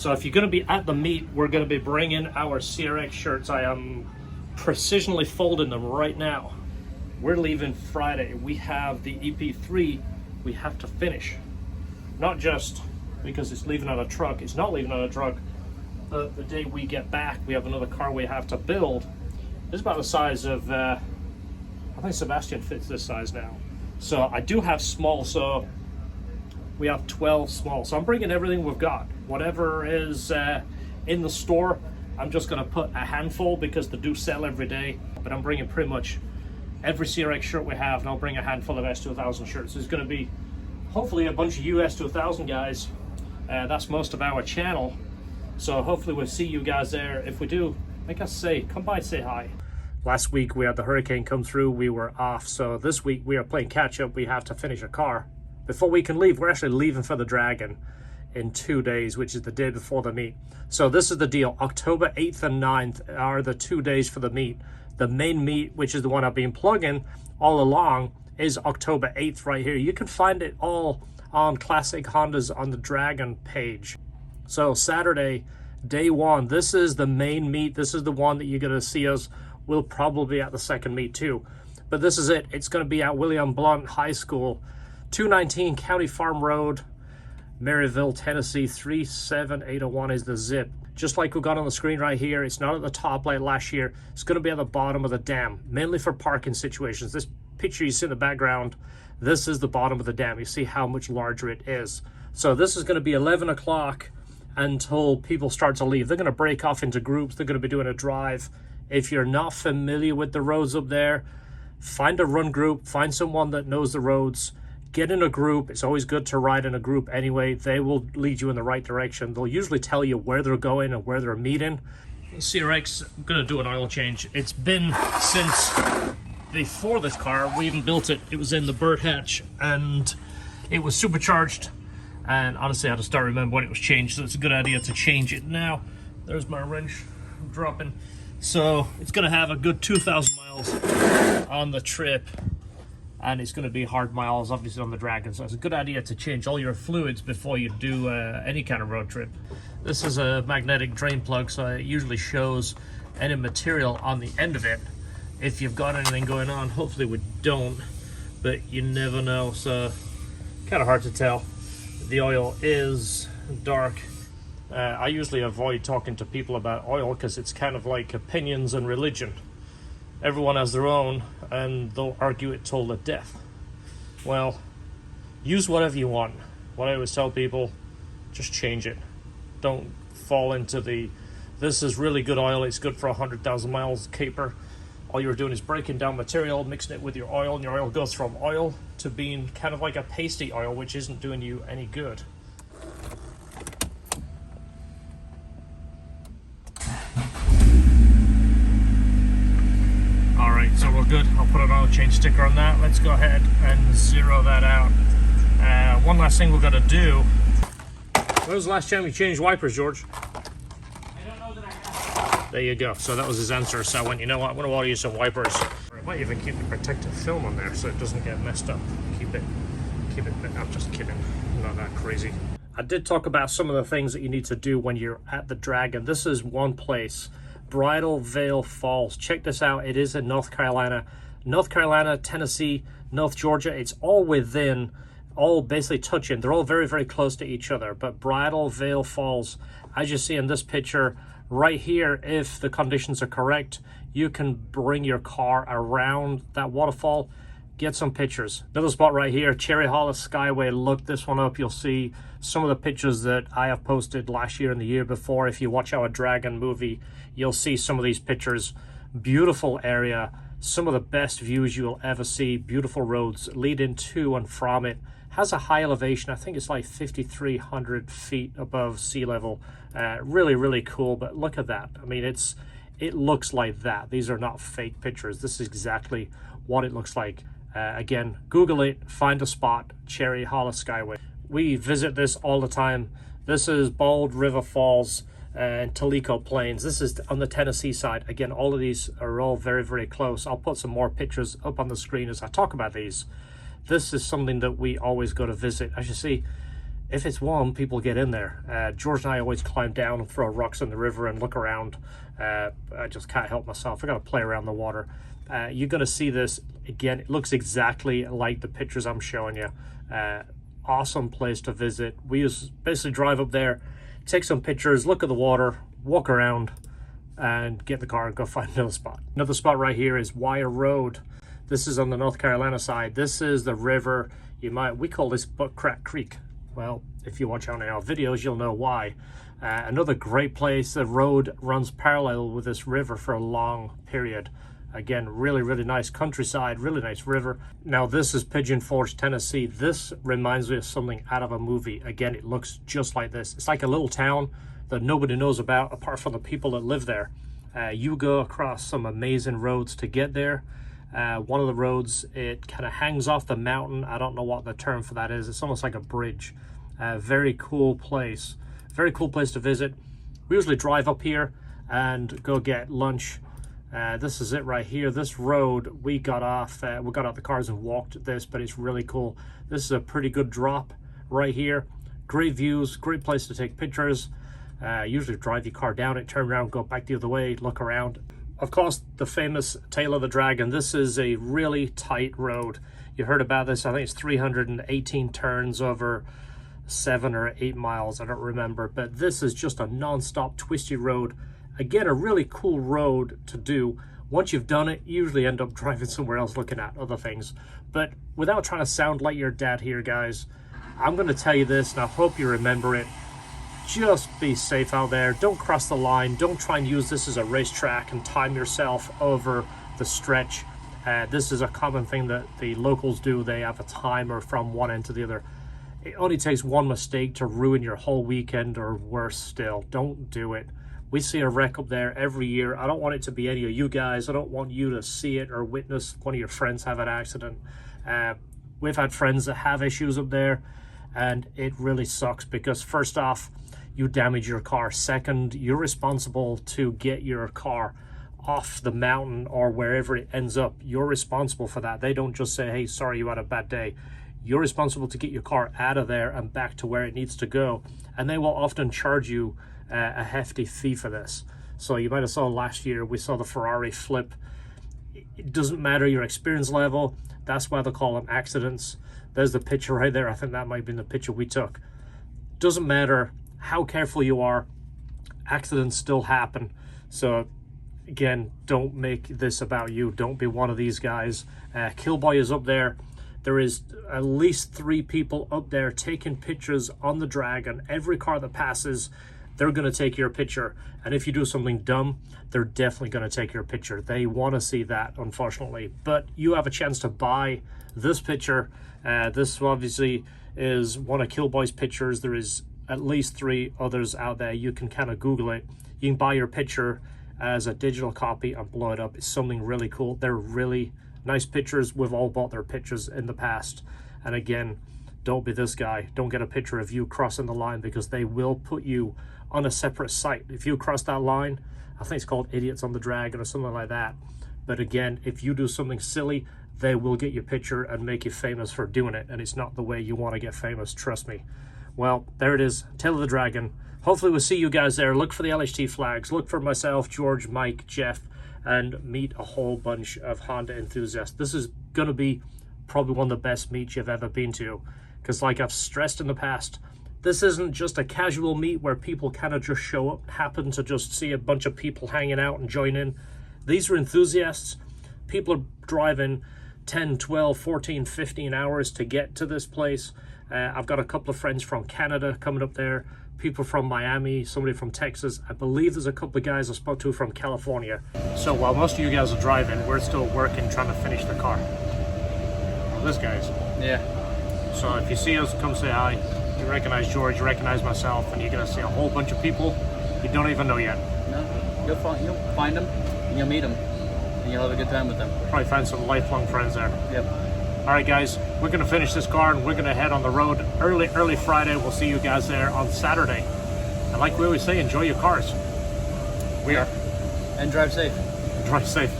So if you're going to be at the meet, we're going to be bringing our CRX shirts. I am precisionally folding them right now. We're leaving Friday. We have the EP3 we have to finish. Not just because it's leaving on a truck, it's not leaving on a truck. The day we get back, we have another car we have to build. It's about the size of, I think Sebastian fits this size now. So I do have small, so we have 12 small. So I'm bringing everything we've got. Whatever is in the store, I'm just gonna put a handful because they do sell every day. But I'm bringing pretty much every CRX shirt we have, and I'll bring a handful of S2000 shirts. There's gonna be hopefully a bunch of US 2000 guys. That's most of our channel. So hopefully we'll see you guys there. If we do, like I say, come by, say hi. Last week we had the hurricane come through, we were off. So this week we are playing catch up. We have to finish a car before we can leave. We're actually leaving for the Dragon in 2 days, which is the day before the meet. So this is the deal. October 8th and 9th are the 2 days for the meet. The main meet, which is the one I've been plugging all along, is October 8th right here. You can find it all on Classic Hondas on the Dragon page. So Saturday, day one, this is the main meet. This is the one that you're going to see us. We'll probably be at the second meet too. But this is it. It's going to be at William Blount High School, 219 County Farm Road, Maryville, Tennessee, 37801 is the zip. Just like we got on the screen right here, it's not at the top like last year. It's going to be at the bottom of the dam, mainly for parking situations. This picture you see in the background, this is the bottom of the dam. You see how much larger it is. So this is going to be 11 o'clock until people start to leave. They're going to break off into groups. They're going to be doing a drive. If you're not familiar with the roads up there, find a run group, find someone that knows the roads, get in a group. It's always good to ride in a group anyway. They will lead you in the right direction. They'll usually tell you where they're going and where they're meeting. CRX, I'm going to do an oil change. It's been since before this car. We even built it. It was in the Burt hatch and it was supercharged. And honestly, I had to start remembering when it was changed, so it's a good idea to change it now. There's my wrench dropping. So it's going to have a good 2,000 miles on the trip, and it's going to be hard miles, obviously, on the Dragon. So it's a good idea to change all your fluids before you do any kind of road trip. This is a magnetic drain plug, so it usually shows any material on the end of it. If you've got anything going on, hopefully we don't, but you never know, so kind of hard to tell. The oil is dark. I usually avoid talking to people about oil because it's kind of like opinions and religion. Everyone has their own and they'll argue it till the death. Well, use whatever you want. What I always tell people, just change it. Don't fall into the, this is really good oil, it's good for 100,000 miles caper. All you're doing is breaking down material, mixing it with your oil, and your oil goes from oil to being kind of like a pasty oil, which isn't doing you any good. All right, so we're good. I'll put an oil change sticker on that. Let's go ahead and zero that out. One last thing we've got to do. When was the last time you changed wipers, George? There you go. So that was his answer. So I went, you know what, I'm going to order you some wipers. I might even keep the protective film on there so it doesn't get messed up. Keep it, I'm just kidding. Not that crazy. I did talk about some of the things that you need to do when you're at the Dragon. This is one place, Bridal Veil Falls. Check this out. It is in North Carolina, Tennessee, North Georgia. It's all within, all basically touching. They're all very, very close to each other. But Bridal Veil Falls, as you see in this picture, right here, if the conditions are correct, you can bring your car around that waterfall, get some pictures. Another spot right here, Cherry Hollow Skyway. Look this one up. You'll see some of the pictures that I have posted last year and the year before. If you watch our Dragon movie, you'll see some of these pictures. Beautiful area, some of the best views you will ever see. Beautiful roads leading to and from it. Has a high elevation. I think it's like 5,300 feet above sea level. Really, really cool. But look at that. I mean, it looks like that. These are not fake pictures. This is exactly what it looks like. Again, Google it, find a spot, Cherry Hollow Skyway. We visit this all the time. This is Bald River Falls and Talico Plains. This is on the Tennessee side. Again, all of these are all very, very close. I'll put some more pictures up on the screen as I talk about these. This is something that we always go to visit. As you see, if it's warm, people get in there. George and I always climb down and throw rocks in the river and look around. I just can't help myself. I gotta play around the water. You're gonna see this again. It looks exactly like the pictures I'm showing you. Awesome place to visit. We basically drive up there, take some pictures, look at the water, walk around, and get in the car and go find another spot. Another spot right here is Wire Road. This is on the North Carolina side. This is the river. We call this Butt Crack Creek. Well, if you watch our videos, you'll know why. Another great place. The road runs parallel with this river for a long period. Again, really, really nice countryside, really nice river. Now, this is Pigeon Forge, Tennessee. This reminds me of something out of a movie. Again, it looks just like this. It's like a little town that nobody knows about apart from the people that live there. You go across some amazing roads to get there. One of the roads, it kind of hangs off the mountain. I don't know what the term for that is. It's almost like a bridge. Very cool place. Very cool place to visit. We usually drive up here and go get lunch. This is it right here. This road, we got out the cars and walked this, but it's really cool. This is a pretty good drop right here. Great views, great place to take pictures. Usually drive your car down it, turn around, go back the other way, look around. Of course, the famous Tail of the Dragon. This is a really tight road. You heard about this. I think it's 318 turns over 7 or 8 miles. I don't remember, but this is just a non-stop twisty road. Again, a really cool road to do. Once you've done it, you usually end up driving somewhere else looking at other things. But without trying to sound like your dad here, guys, I'm going to tell you this, and I hope you remember it. Just be safe out there. Don't cross the line. Don't try and use this as a racetrack and time yourself over the stretch. This is a common thing that the locals do. They have a timer from one end to the other. It only takes one mistake to ruin your whole weekend, or worse still. Don't do it. We see a wreck up there every year. I don't want it to be any of you guys. I don't want you to see it or witness one of your friends have an accident. We've had friends that have issues up there, and it really sucks because first off, you damage your car. Second, you're responsible to get your car off the mountain or wherever it ends up. You're responsible for that. They don't just say, hey, sorry, you had a bad day. You're responsible to get your car out of there and back to where it needs to go. And they will often charge you a hefty fee for this. So you might have saw last year, we saw the Ferrari flip. It doesn't matter your experience level. That's why they call them accidents. There's the picture right there. I think that might have been the picture we took. Doesn't matter how careful you are, accidents still happen. So again, don't make this about you. Don't be one of these guys. Killboy is up there. There is at least 3 people up there taking pictures on the Dragon. Every car that passes, they're going to take your picture. And if you do something dumb, they're definitely going to take your picture. They want to see that, unfortunately. But you have a chance to buy this picture. This obviously is one of Killboy's pictures. There is at least 3 others out there. You can kind of Google it. You can buy your picture as a digital copy and blow it up. It's something really cool. They're really nice pictures. We've all bought their pictures in the past. And again, don't be this guy. Don't get a picture of you crossing the line, because they will put you on a separate site. If you cross that line, I think it's called Idiots on the Dragon or something like that. But again, if you do something silly, they will get your picture and make you famous for doing it. And it's not the way you want to get famous, trust me. Well, there it is, Tail of the Dragon. Hopefully we'll see you guys there. Look for the LHT flags. Look for myself, George, Mike, Jeff, and meet a whole bunch of Honda enthusiasts. This is going to be probably one of the best meets you've ever been to. Because like I've stressed in the past, this isn't just a casual meet where people kind of just show up, happen to just see a bunch of people hanging out and join in. These are enthusiasts. People are driving 10, 12, 14, 15 hours to get to this place. I've got a couple of friends from Canada coming up there, people from Miami, somebody from Texas. I believe there's a couple of guys I spoke to from California. So while most of you guys are driving, we're still working, trying to finish the car. Well, this guy's. Yeah. So if you see us, come say hi. You recognize George, you recognize myself, and you're going to see a whole bunch of people you don't even know yet. No, you'll find them, and you'll meet them, and you'll have a good time with them. Probably find some lifelong friends there. Yep. All right, guys, we're going to finish this car, and we're going to head on the road early Friday. We'll see you guys there on Saturday. And like we always say, enjoy your cars. We are. And drive safe. Drive safe.